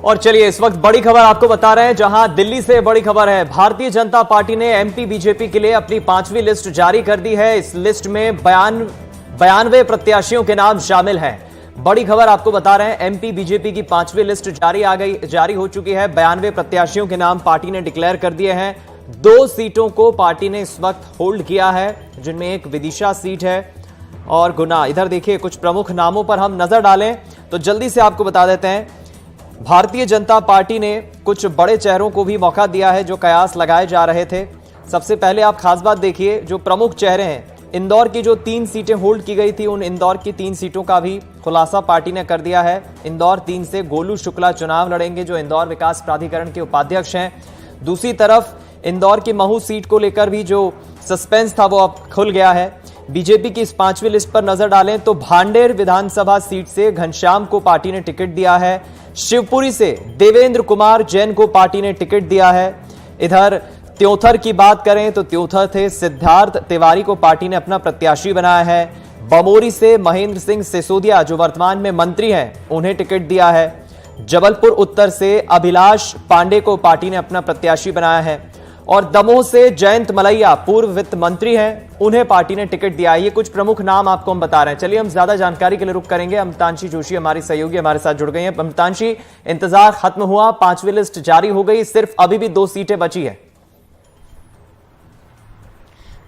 और चलिए इस वक्त बड़ी खबर आपको बता रहे हैं, जहां दिल्ली से बड़ी खबर है। भारतीय जनता पार्टी ने एमपी बीजेपी के लिए अपनी 5वीं लिस्ट जारी कर दी है। इस लिस्ट में 92 प्रत्याशियों के नाम शामिल हैं। बड़ी खबर आपको बता रहे हैं, एमपी बीजेपी की 5वीं लिस्ट जारी हो चुकी है। 92 प्रत्याशियों के नाम पार्टी ने डिक्लेयर कर दिए हैं। 2 सीटों को पार्टी ने इस वक्त होल्ड किया है, जिनमें एक विदिशा सीट है और गुना। इधर देखिए, कुछ प्रमुख नामों पर हम नजर डालें तो जल्दी से आपको बता देते हैं। भारतीय जनता पार्टी ने कुछ बड़े चेहरों को भी मौका दिया है जो कयास लगाए जा रहे थे। सबसे पहले आप खास बात देखिए, जो प्रमुख चेहरे हैं, इंदौर की जो 3 सीटें होल्ड की गई थी, उन इंदौर की 3 सीटों का भी खुलासा पार्टी ने कर दिया है। इंदौर 3 से गोलू शुक्ला चुनाव लड़ेंगे, जो इंदौर विकास प्राधिकरण के उपाध्यक्ष हैं। दूसरी तरफ इंदौर की महू सीट को लेकर भी जो सस्पेंस था वो अब खुल गया है। बीजेपी की इस 5वीं लिस्ट पर नजर डालें तो भांडेर विधानसभा सीट से घनश्याम को पार्टी ने टिकट दिया है। शिवपुरी से देवेंद्र कुमार जैन को पार्टी ने टिकट दिया है। इधर त्योथर की बात करें तो त्योथर थे सिद्धार्थ तिवारी को पार्टी ने अपना प्रत्याशी बनाया है। बमोरी से महेंद्र सिंह सिसोदिया, जो वर्तमान में मंत्री हैं, उन्हें टिकट दिया है। जबलपुर उत्तर से अभिलाष पांडे को पार्टी ने अपना प्रत्याशी बनाया है और दमोह से जयंत मलैया, पूर्व वित्त मंत्री हैं, उन्हें पार्टी ने टिकट दिया है। ये कुछ प्रमुख नाम आपको हम बता रहे हैं। चलिए हम ज्यादा जानकारी के लिए रुक करेंगे। अमृतांशी जोशी हमारी सहयोगी हमारे साथ जुड़ गई हैं। अमृतांशी, इंतजार खत्म हुआ, 5वीं लिस्ट जारी हो गई, सिर्फ अभी भी 2 सीटें बची है।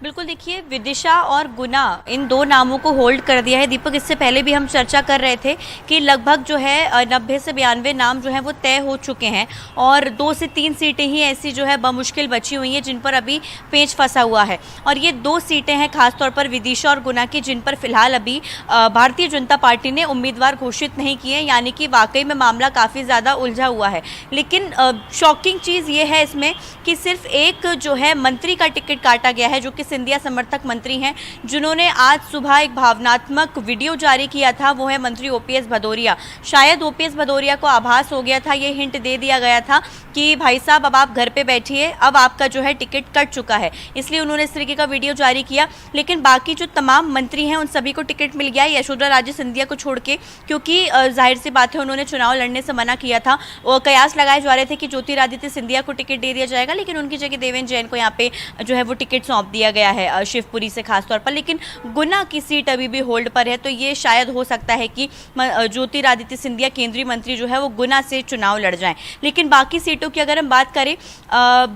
बिल्कुल, देखिए विदिशा और गुना, इन 2 नामों को होल्ड कर दिया है। दीपक, इससे पहले भी हम चर्चा कर रहे थे कि लगभग जो है 90 से 92 नाम जो है वो तय हो चुके हैं और 2 से 3 सीटें ही ऐसी जो है बमुश्किल बची हुई हैं, जिन पर अभी पेंच फंसा हुआ है। और ये 2 सीटें हैं खासतौर पर विदिशा और गुना की, जिन पर फिलहाल अभी भारतीय जनता पार्टी ने उम्मीदवार घोषित नहीं किए, यानी कि वाकई में मामला काफ़ी ज़्यादा उलझा हुआ है। लेकिन शॉकिंग चीज़ ये है इसमें कि सिर्फ एक जो है मंत्री का टिकट काटा गया है, जो कि सिंधिया समर्थक मंत्री हैं, जिन्होंने आज सुबह एक भावनात्मक वीडियो जारी किया था। वो है मंत्री ओपीएस भदौरिया। शायद ओपीएस भदौरिया को आभास हो गया था, ये हिंट दे दिया गया था कि भाई साहब अब आप घर पे बैठिए, अब आपका जो है टिकट कट चुका है, इसलिए उन्होंने इस तरीके का वीडियो जारी किया। लेकिन बाकी जो तमाम मंत्री हैं उन सभी को टिकट मिल गया है, यशोधरा राजे सिंधिया को छोड़ के, क्योंकि जाहिर सी बात है उन्होंने चुनाव लड़ने से मना किया था। और कयास लगाए जा रहे थे कि ज्योतिरादित्य सिंधिया को टिकट दे दिया जाएगा, लेकिन उनकी जगह देवेंद्र जैन को यहाँ पे जो है वो टिकट सौंप दिया गया है शिवपुरी से खासतौर पर। लेकिन गुना की सीट अभी भी होल्ड पर है, तो ये शायद हो सकता है कि ज्योतिरादित्य सिंधिया केंद्रीय मंत्री जो है वो गुना से चुनाव लड़ जाएं। लेकिन बाकी सीटों की अगर हम बात करें,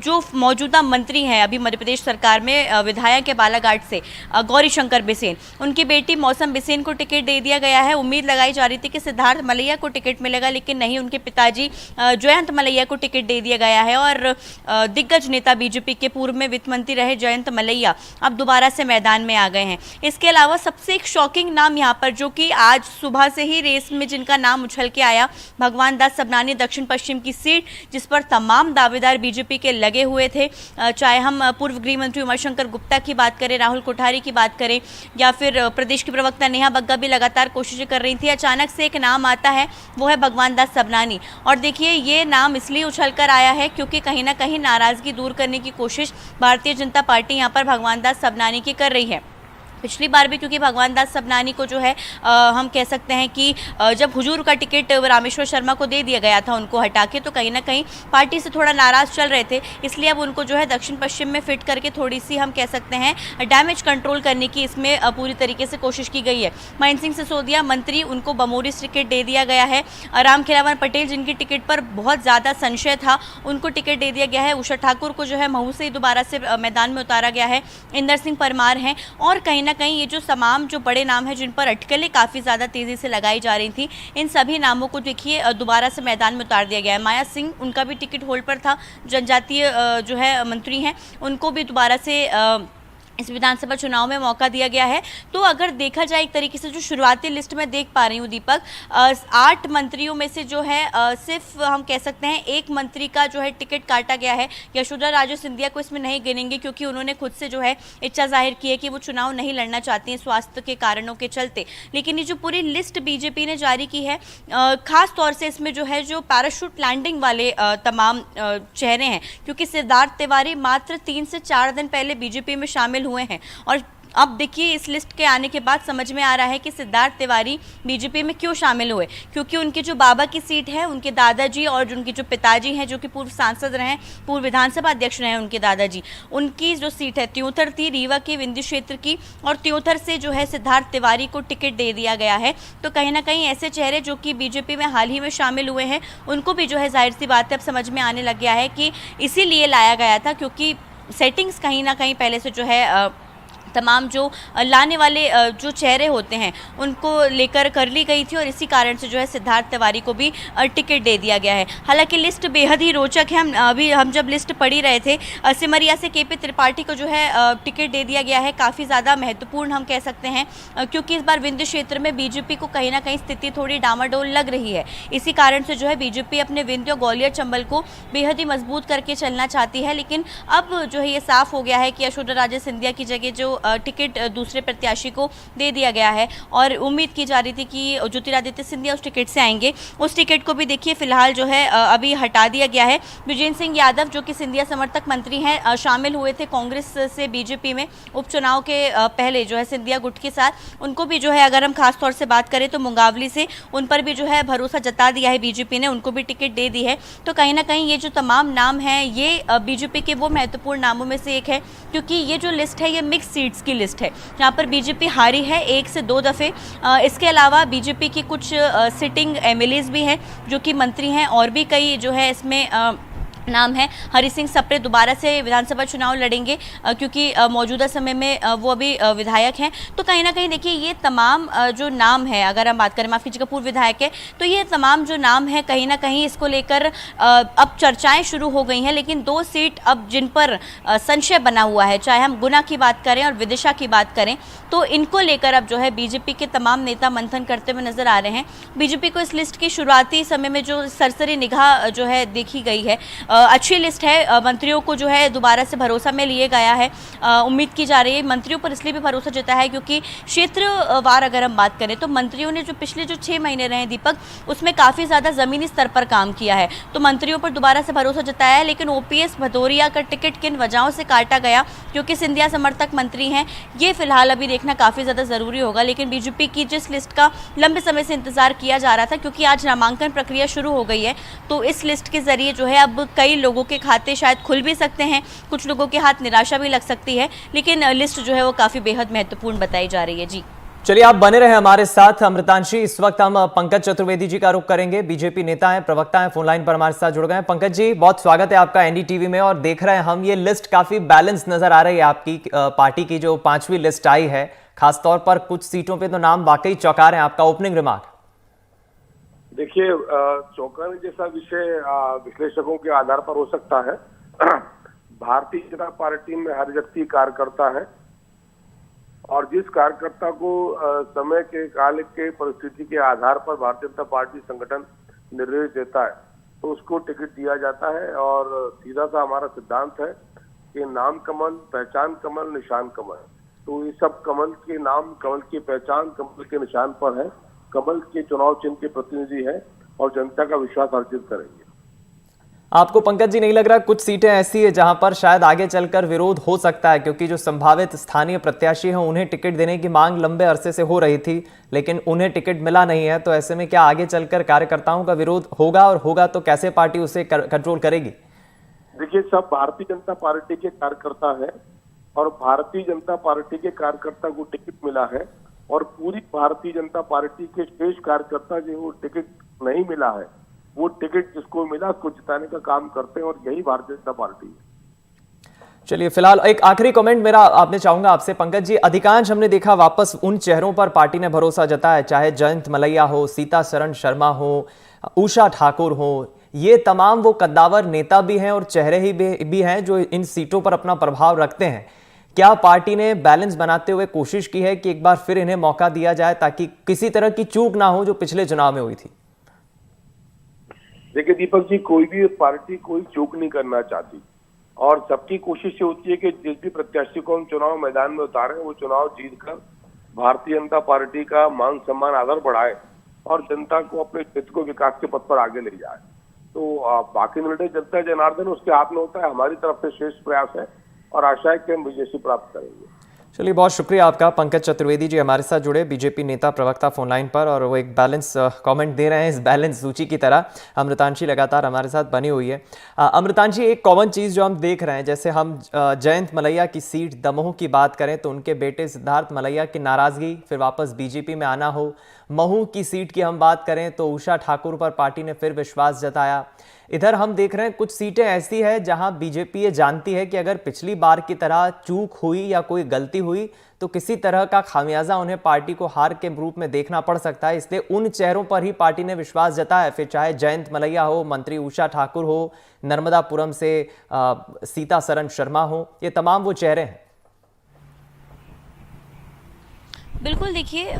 जो मौजूदा मंत्री हैं अभी मध्य प्रदेश सरकार में, विधायक है बालाघाट से गौरी शंकर बिसेन, उनकी बेटी मौसम बिसेन को टिकट दे दिया गया है। उम्मीद लगाई जा रही थी कि सिद्धार्थ मलैया को टिकट मिलेगा, लेकिन नहीं, उनके पिताजी जयंत मलैया को टिकट दे दिया गया है। और दिग्गज नेता बीजेपी के पूर्व में वित्त मंत्री रहे जयंत मलैया अब दोबारा से मैदान में आ गए हैं। इसके अलावा सबसे एक शॉकिंग नाम यहाँ पर, जो कि आज सुबह से ही रेस में जिनका नाम उछल के आया, भगवान दास सबनानी, दक्षिण पश्चिम की सीट, जिस पर तमाम दावेदार बीजेपी के लगे हुए थे। चाहे हम पूर्व गृह मंत्री उमाशंकर गुप्ता की बात करें, राहुल कोठारी की बात करें, या फिर प्रदेश की प्रवक्ता नेहा बग्गा भी लगातार कोशिशें कर रही थी। अचानक से एक नाम आता है, वो है भगवान दास सबनानी। और देखिए, ये नाम इसलिए उछल कर आया है क्योंकि कहीं ना कहीं नाराजगी दूर करने की कोशिश भारतीय जनता पार्टी यहाँ पर भगवान दास सबनानी की कर रही है। पिछली बार भी क्योंकि भगवान दास सबनानी को जो है हम कह सकते हैं कि जब हुजूर का टिकट रामेश्वर शर्मा को दे दिया गया था उनको हटा के, तो कहीं ना कहीं पार्टी से थोड़ा नाराज चल रहे थे, इसलिए अब उनको जो है दक्षिण पश्चिम में फिट करके थोड़ी सी हम कह सकते हैं डैमेज कंट्रोल करने की इसमें पूरी तरीके से कोशिश की गई है। महेंद्र सिंह सिसोदिया मंत्री, उनको बमोरी टिकट दे दिया गया है। रामखेलावन पटेल, जिनकी टिकट पर बहुत ज़्यादा संशय था, उनको टिकट दे दिया गया है। उषा ठाकुर को जो है महू से दोबारा से मैदान में उतारा गया है। इंदर सिंह परमार हैं। और कहीं ना कहीं ये जो तमाम जो बड़े नाम हैं, जिन पर अटकलें काफ़ी ज़्यादा तेज़ी से लगाई जा रही थी, इन सभी नामों को देखिए दोबारा से मैदान में उतार दिया गया है। माया सिंह, उनका भी टिकट होल्ड पर था, जनजातीय जो है मंत्री हैं, उनको भी दोबारा से इस विधानसभा चुनाव में मौका दिया गया है। तो अगर देखा जाए एक तरीके से जो शुरुआती लिस्ट में देख पा रही हूँ दीपक, 8 मंत्रियों में से जो है सिर्फ हम कह सकते हैं एक मंत्री का जो है टिकट काटा गया है। यशोधरा राजे सिंधिया को इसमें नहीं गिनेंगे, क्योंकि उन्होंने खुद से जो है इच्छा जाहिर की है कि वो चुनाव नहीं लड़ना चाहती हैं स्वास्थ्य के कारणों के चलते। लेकिन ये जो पूरी लिस्ट बीजेपी ने जारी की है, खास तौर से इसमें जो है जो पैराशूट लैंडिंग वाले तमाम चेहरे हैं, क्योंकि सिद्धार्थ तिवारी मात्र 3 से 4 दिन पहले बीजेपी में शामिल हुए हैं और अब देखिए इस लिस्ट के आने के बाद समझ में आ रहा है कि सिद्धार्थ तिवारी बीजेपी में क्यों शामिल हुए, क्योंकि उनकी जो बाबा की सीट है, उनके दादाजी और उनके जो पिताजी हैं जो कि पूर्व सांसद रहे, पूर्व विधानसभा अध्यक्ष रहे उनके दादाजी, उनकी जो सीट है त्योंथर थी, रीवा के विंध्य क्षेत्र की, और त्योंथर से जो है सिद्धार्थ तिवारी को टिकट दे दिया गया है। तो कहीं ना कहीं ऐसे चेहरे जो कि बीजेपी में हाल ही में शामिल हुए हैं उनको भी जो है जाहिर सी बात है अब समझ में आने लग गया है कि इसीलिए लाया गया था, क्योंकि सेटिंग्स कहीं ना कहीं पहले से जो है तमाम जो लाने वाले जो चेहरे होते हैं उनको लेकर कर ली गई थी, और इसी कारण से जो है सिद्धार्थ तिवारी को भी टिकट दे दिया गया है। हालांकि लिस्ट बेहद ही रोचक है। हम जब लिस्ट पढ़ी रहे थे, सिमरिया से केपी त्रिपाठी को जो है टिकट दे दिया गया है, काफ़ी ज़्यादा महत्वपूर्ण हम कह सकते हैं, क्योंकि इस बार विंध्य क्षेत्र में बीजेपी को कहीं ना कहीं स्थिति थोड़ी डामाडोल लग रही है। इसी कारण से जो है बीजेपी अपने विंध्य और ग्वालियर चंबल को बेहद ही मजबूत करके चलना चाहती है, लेकिन अब जो है ये साफ हो गया है कि यशोधरा राजे सिंधिया की जगह जो टिकट दूसरे प्रत्याशी को दे दिया गया है, और उम्मीद की जा रही थी कि ज्योतिरादित्य सिंधिया उस टिकट से आएंगे। उस टिकट को भी देखिए फिलहाल जो है अभी हटा दिया गया है। विजेंद्र सिंह यादव जो कि सिंधिया समर्थक मंत्री हैं, शामिल हुए थे कांग्रेस से बीजेपी में उपचुनाव के पहले जो है सिंधिया गुट के साथ, उनको भी जो है अगर हम खास तौर से बात करें तो मुंगावली से उन पर भी जो है भरोसा जता दिया है बीजेपी ने, उनको भी टिकट दे दी है। तो कहीं ना कहीं ये जो तमाम नाम हैं ये बीजेपी के वो महत्वपूर्ण नामों में से एक है, क्योंकि ये जो लिस्ट है ये मिक्स सीट्स की लिस्ट है, जहाँ पर बीजेपी हारी है 1 से 2 दफ़े। इसके अलावा बीजेपी की कुछ सिटिंग एमएलएज भी हैं जो कि मंत्री हैं, और भी कई जो है इसमें नाम है। हरि सिंह सप्रे दोबारा से विधानसभा चुनाव लड़ेंगे, क्योंकि मौजूदा समय में वो अभी विधायक हैं। तो कहीं ना कहीं देखिए ये तमाम जो नाम है, अगर हम बात करें, माफ़ कीजिएगा पूर्व विधायक है, तो ये तमाम जो नाम है कहीं ना कहीं इसको लेकर अब चर्चाएं शुरू हो गई हैं। लेकिन 2 सीट अब जिन पर संशय बना हुआ है, चाहे हम गुना की बात करें और विदिशा की बात करें, तो इनको लेकर अब जो है बीजेपी के तमाम नेता मंथन करते हुए नजर आ रहे हैं। बीजेपी को इस लिस्ट की शुरुआती समय में जो सरसरी निगाह जो है देखी गई है, अच्छी लिस्ट है। मंत्रियों को जो है दोबारा से भरोसा में लिए गया है। उम्मीद की जा रही है, मंत्रियों पर इसलिए भी भरोसा जताया है क्योंकि क्षेत्रवार अगर हम बात करें तो मंत्रियों ने जो पिछले जो 6 महीने रहे दीपक, उसमें काफ़ी ज़्यादा ज़मीनी स्तर पर काम किया है, तो मंत्रियों पर दोबारा से भरोसा जताया है। लेकिन ओपीएस भदौरिया का टिकट किन वजहों से काटा गया, क्योंकि सिंधिया समर्थक मंत्री हैं, ये फिलहाल अभी देखना काफ़ी ज़्यादा ज़रूरी होगा। लेकिन बीजेपी की जिस लिस्ट का लंबे समय से इंतजार किया जा रहा था, क्योंकि आज नामांकन प्रक्रिया शुरू हो गई है, तो इस लिस्ट के जरिए जो है अब कई लोगों के खाते शायद खुल भी सकते हैं, कुछ लोगों के हाथ निराशा भी लग सकती है, लेकिन लिस्ट जो है वो काफ़ी बेहद महत्वपूर्ण बताई जा रही है। जी चलिए, आप बने रहे हमारे साथ अमृतांशी। इस वक्त हम पंकज चतुर्वेदी जी का रुख करेंगे, बीजेपी नेता हैं, प्रवक्ता हैं, फोनलाइन पर हमारे साथ जुड़ गए हैं। पंकज जी, बहुत स्वागत है आपका एनडीटीवी में। और देख रहे हैं हम, ये लिस्ट काफी बैलेंस नजर आ रही है आपकी पार्टी की जो 5वीं लिस्ट आई है, खासतौर पर कुछ सीटों पे तो नाम वाकई चौंका रहे हैं। आपका ओपनिंग रिमार्क। देखिए, चौंकाने जैसा विषय विश्लेषकों के आधार पर हो सकता है। भारतीय जनता पार्टी में हर व्यक्ति कार्यकर्ता है, और जिस कार्यकर्ता को समय के काल के परिस्थिति के आधार पर भारतीय जनता पार्टी संगठन निर्देश देता है तो उसको टिकट दिया जाता है। और सीधा सा हमारा सिद्धांत है कि नाम कमल, पहचान कमल, निशान कमल। तो ये सब कमल के नाम, कमल की पहचान, कमल के निशान पर है, कमल के चुनाव चिन्ह के प्रतिनिधि है और जनता का विश्वास अर्जित करेंगे। आपको पंकज जी नहीं लग रहा कुछ सीटें ऐसी है जहां पर शायद आगे चलकर विरोध हो सकता है, क्योंकि जो संभावित स्थानीय प्रत्याशी हैं उन्हें टिकट देने की मांग लंबे अरसे से हो रही थी, लेकिन उन्हें टिकट मिला नहीं है। तो ऐसे में क्या आगे चलकर कार्यकर्ताओं का विरोध होगा, और होगा तो कैसे पार्टी उसे कंट्रोल करेगी? देखिए, सब भारतीय जनता पार्टी के कार्यकर्ता है, और भारतीय जनता पार्टी के कार्यकर्ता को टिकट मिला है, और पूरी भारतीय जनता पार्टी के शेष कार्यकर्ता जो वो टिकट नहीं मिला है, वो टिकट जिसको मिला उसको जिताने का काम करते हैं, और यही भारतीय जनता पार्टी है। चलिए, फिलहाल एक आखिरी कमेंट मेरा आपने चाहूंगा आपसे पंकज जी। अधिकांश हमने देखा वापस उन चेहरों पर पार्टी ने भरोसा जताया, चाहे जयंत मलैया हो, सीता शरण शर्मा हो, उषा ठाकुर हो, ये तमाम वो कद्दावर नेता भी हैं और चेहरे ही भी हैं जो इन सीटों पर अपना प्रभाव रखते हैं। क्या पार्टी ने बैलेंस बनाते हुए कोशिश की है कि एक बार फिर इन्हें मौका दिया जाए, ताकि किसी तरह की चूक ना हो जो पिछले चुनाव में हुई थी? देखिए दीपक जी, कोई भी पार्टी कोई चूक नहीं करना चाहती, और सबकी कोशिश ये होती है कि जिस भी प्रत्याशी को हम चुनाव मैदान में उतारें वो चुनाव जीतकर भारतीय जनता पार्टी का मान सम्मान आदर बढ़ाए और जनता को अपने क्षेत्र को विकास के पथ पर आगे ले जाए। तो बाकी निर्णय जनता जनार्दन उसके हाथ में होता है। हमारी तरफ से शेष प्रयास है और आशा है कि हम विजय प्राप्त करेंगे। चलिए, बहुत शुक्रिया आपका पंकज चतुर्वेदी जी हमारे साथ जुड़े, बीजेपी नेता प्रवक्ता फोन लाइन पर, और वो एक बैलेंस कमेंट दे रहे हैं इस बैलेंस सूची की तरह। अमृतांशी लगातार हमारे साथ बनी हुई है। अमृतांशी, एक कॉमन चीज़ जो हम देख रहे हैं, जैसे हम जयंत मलैया की सीट दमोह की बात करें तो उनके बेटे सिद्धार्थ मलैया की नाराज़गी, फिर वापस बीजेपी में आना हो। महू की सीट की हम बात करें तो उषा ठाकुर पर पार्टी ने फिर विश्वास जताया। इधर हम देख रहे हैं कुछ सीटें ऐसी है जहां बीजेपी ये जानती है कि अगर पिछली बार की तरह चूक हुई या कोई गलती हुई तो किसी तरह का खामियाजा उन्हें पार्टी को हार के रूप में देखना पड़ सकता है। इसलिए उन चेहरों पर ही पार्टी ने विश्वास जताया, फिर चाहे जयंत मलैया हो, मंत्री उषा ठाकुर हो, नर्मदापुरम से सीता सरन शर्मा हो, ये तमाम वो चेहरे हैं। बिल्कुल, देखिए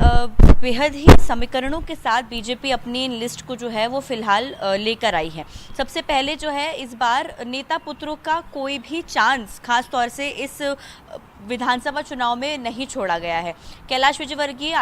बेहद ही समीकरणों के साथ बीजेपी अपनी इन लिस्ट को जो है वो फिलहाल लेकर आई है। सबसे पहले जो है इस बार नेता पुत्रों का कोई भी चांस खास तौर से इस विधानसभा चुनाव में नहीं छोड़ा गया है। कैलाश विजयवर्गीय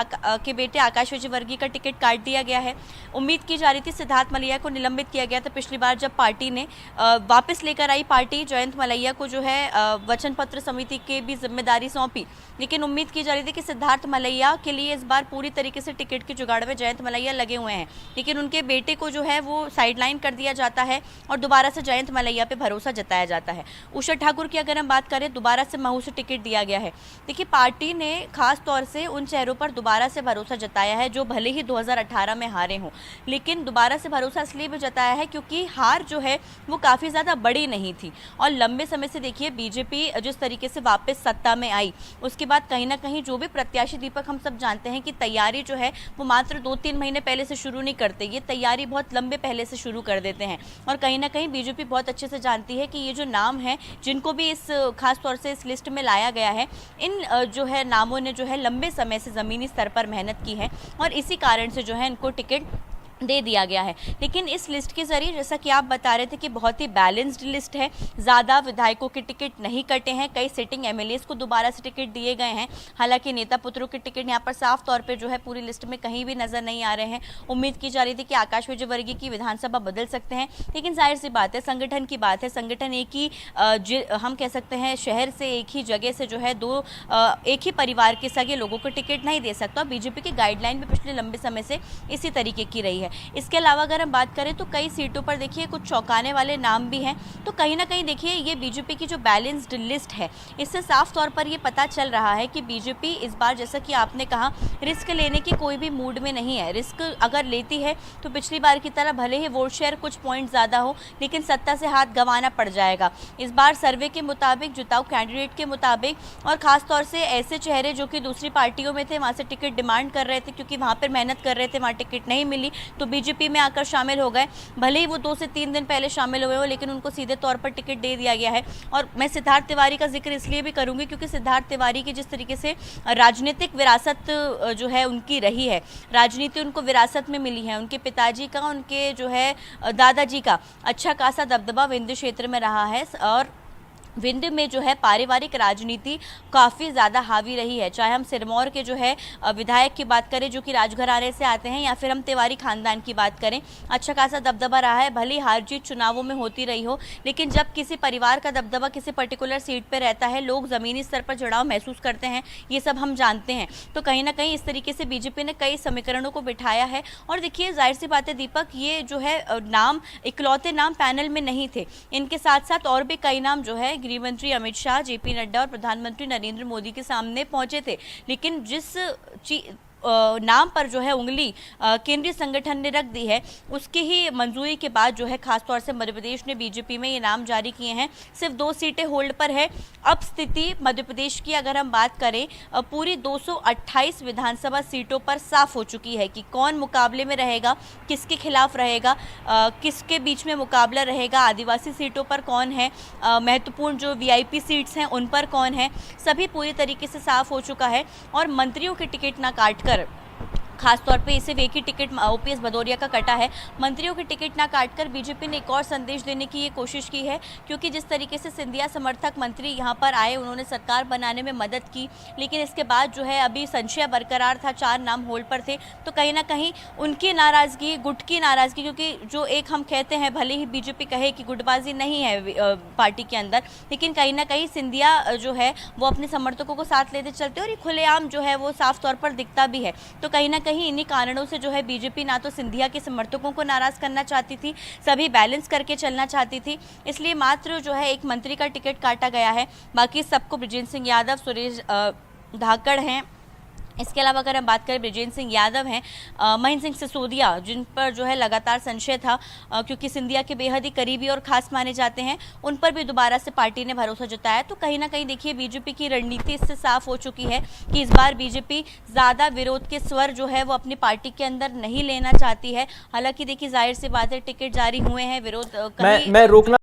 के बेटे आकाश विजयवर्गीय का टिकट काट दिया गया है। उम्मीद की जा रही थी सिद्धार्थ मलैया को निलंबित किया गया था पिछली बार जब पार्टी ने वापस लेकर आई पार्टी जयंत मलैया को जो है वचन पत्र समिति के भी जिम्मेदारी सौंपी, लेकिन उम्मीद की जा रही थी कि सिद्धार्थ मलैया के लिए इस बार पूरी तरीके से टिकट की जुगाड़ में जयंत मलैया लगे हुए हैं, लेकिन उनके बेटे को जो है वो साइडलाइन कर दिया जाता है और दोबारा से जयंत मलैया पे भरोसा जताया जाता है। उषा ठाकुर की अगर हम बात करें, दोबारा से महू से टिकट दिया गया है। देखिए, पार्टी ने खास तौर से उन चेहरों पर दोबारा से भरोसा जताया है जो भले ही 2018 में हारे हों, लेकिन दोबारा से भरोसा इसलिए भी जताया है क्योंकि हार जो है वो काफ़ी ज़्यादा बड़ी नहीं थी। और लंबे समय से देखिए बीजेपी जिस तरीके से वापस सत्ता में आई, उसके बाद कहीं ना कहीं जो भी प्रत्याशी, दीपक हम सब जानते हैं कि तैयारी जो है वो मात्र 2-3 महीने पहले से शुरू नहीं करते, ये तैयारी बहुत लंबे पहले से शुरू कर देते हैं। और कहीं ना कहीं बीजेपी बहुत अच्छे से जानती है कि ये जो नाम है जिनको भी इस खास तौर से इस लिस्ट में लाया गया है, इन जो है नामों ने जो है लंबे समय से ज़मीनी स्तर पर मेहनत की है और इसी कारण से जो है इनको टिकट दे दिया गया है। लेकिन इस लिस्ट के जरिए जैसा कि आप बता रहे थे कि बहुत ही बैलेंस्ड लिस्ट है, ज़्यादा विधायकों के टिकट नहीं कटे हैं, कई सिटिंग एमएलएस को दोबारा से टिकट दिए गए हैं। हालांकि नेता पुत्रों के टिकट यहाँ पर साफ तौर पे जो है पूरी लिस्ट में कहीं भी नजर नहीं आ रहे हैं। उम्मीद की जा रही थी कि आकाश विजयवर्गीय की विधानसभा बदल सकते हैं, लेकिन जाहिर सी बात है संगठन की बात है, संगठन एक ही हम कह सकते हैं शहर से एक ही जगह से जो है एक ही परिवार के सगे लोगों को टिकट नहीं दे सकता। बीजेपी की गाइडलाइन भी पिछले लंबे समय से इसी तरीके की रही है। इसके अलावा अगर हम बात करें तो कई सीटों पर देखिए कुछ चौंकाने वाले नाम भी हैं। तो कहीं ना कहीं देखिए ये बीजेपी की जो बैलेंस्ड लिस्ट है, इससे साफ तौर पर ये पता चल रहा है कि बीजेपी इस बार, जैसा कि आपने कहा, रिस्क लेने की कोई भी मूड में नहीं है। रिस्क अगर लेती है तो पिछली बार की तरह भले ही वोट शेयर कुछ पॉइंट ज़्यादा हो, लेकिन सत्ता से हाथ गंवाना पड़ जाएगा। इस बार सर्वे के मुताबिक, जुताऊ कैंडिडेट के मुताबिक, और ख़ास तौर से ऐसे चेहरे जो कि दूसरी पार्टियों में थे, वहाँ से टिकट डिमांड कर रहे थे क्योंकि वहाँ पर मेहनत कर रहे थे, वहाँ टिकट नहीं मिली तो बीजेपी में आकर शामिल हो गए। भले ही वो 2 से 3 दिन पहले शामिल हुए हो, लेकिन उनको सीधे तौर पर टिकट दे दिया गया है। और मैं सिद्धार्थ तिवारी का जिक्र इसलिए भी करूंगी क्योंकि सिद्धार्थ तिवारी की जिस तरीके से राजनीतिक विरासत जो है उनकी रही है, राजनीति उनको विरासत में मिली है, उनके पिताजी का, उनके जो है दादाजी का अच्छा खासा दबदबा विंध्य क्षेत्र में रहा है और विंध्य में जो है पारिवारिक राजनीति काफ़ी ज़्यादा हावी रही है। चाहे हम सिरमौर के जो है विधायक की बात करें जो कि राजघराने से आते हैं, या फिर हम तिवारी खानदान की बात करें, अच्छा खासा दबदबा रहा है। भले हार जीत चुनावों में होती रही हो, लेकिन जब किसी परिवार का दबदबा किसी पर्टिकुलर सीट पर रहता है, लोग ज़मीनी स्तर पर जुड़ाव महसूस करते हैं, ये सब हम जानते हैं। तो कहीं ना कहीं इस तरीके से बीजेपी ने कई समीकरणों को बिठाया है। और देखिए जाहिर सी बात है दीपक, ये जो है नाम, इकलौते नाम पैनल में नहीं थे, इनके साथ साथ और भी कई नाम जो है गृह मंत्री अमित शाह, जेपी नड्डा और प्रधानमंत्री नरेंद्र मोदी के सामने पहुंचे थे। लेकिन जिस नाम पर जो है उंगली केंद्रीय संगठन ने रख दी है, उसकी ही मंजूरी के बाद जो है खासतौर से मध्य प्रदेश ने बीजेपी में ये नाम जारी किए हैं। सिर्फ 2 सीटें होल्ड पर है। अब स्थिति मध्य प्रदेश की अगर हम बात करें, पूरी 228 विधानसभा सीटों पर साफ हो चुकी है कि कौन मुकाबले में रहेगा, किसके खिलाफ रहेगा, किसके बीच में मुकाबला रहेगा, आदिवासी सीटों पर कौन है, महत्वपूर्ण जो वीआईपी सीट्स हैं उन पर कौन है, सभी पूरी तरीके से साफ हो चुका है। और मंत्रियों के टिकट ना काटकर खासतौर पे सिर्फ एक ही टिकट ओपीएस भदौरिया का कटा है, मंत्रियों की टिकट ना काटकर बीजेपी ने एक और संदेश देने की ये कोशिश की है, क्योंकि जिस तरीके से सिंधिया समर्थक मंत्री यहाँ पर आए, उन्होंने सरकार बनाने में मदद की, लेकिन इसके बाद जो है अभी संशय बरकरार था, 4 नाम होल्ड पर थे, तो कहीं ना कहीं उनकी नाराजगी, गुट की नाराजगी, क्योंकि जो एक हम कहते हैं, भले ही बीजेपी कहे कि गुटबाजी नहीं है पार्टी के अंदर, लेकिन कहीं ना कहीं सिंधिया जो है वो अपने समर्थकों को साथ लेते चलते और ये खुलेआम जो है वो साफ तौर पर दिखता भी है। तो कहीं ना कहीं इन्हीं कारणों से जो है बीजेपी ना तो सिंधिया के समर्थकों को नाराज करना चाहती थी, सभी बैलेंस करके चलना चाहती थी, इसलिए मात्र जो है एक मंत्री का टिकट काटा गया है। बाकी सबको बृजेंद्र सिंह यादव, सुरेश धाकड़ हैं, इसके अलावा अगर हम बात करें बृजेंद्र सिंह यादव हैं, महेंद्र सिंह सिसोदिया, जिन पर जो है लगातार संशय था क्योंकि सिंधिया के बेहद ही करीबी और खास माने जाते हैं, उन पर भी दोबारा से पार्टी ने भरोसा जताया। तो कहीं ना कहीं देखिए बीजेपी की रणनीति इससे साफ हो चुकी है कि इस बार बीजेपी ज़्यादा विरोध के स्वर जो है वो अपनी पार्टी के अंदर नहीं लेना चाहती है। हालांकि देखिए जाहिर सी बात है, टिकट जारी हुए हैं, विरोध मैं रोकना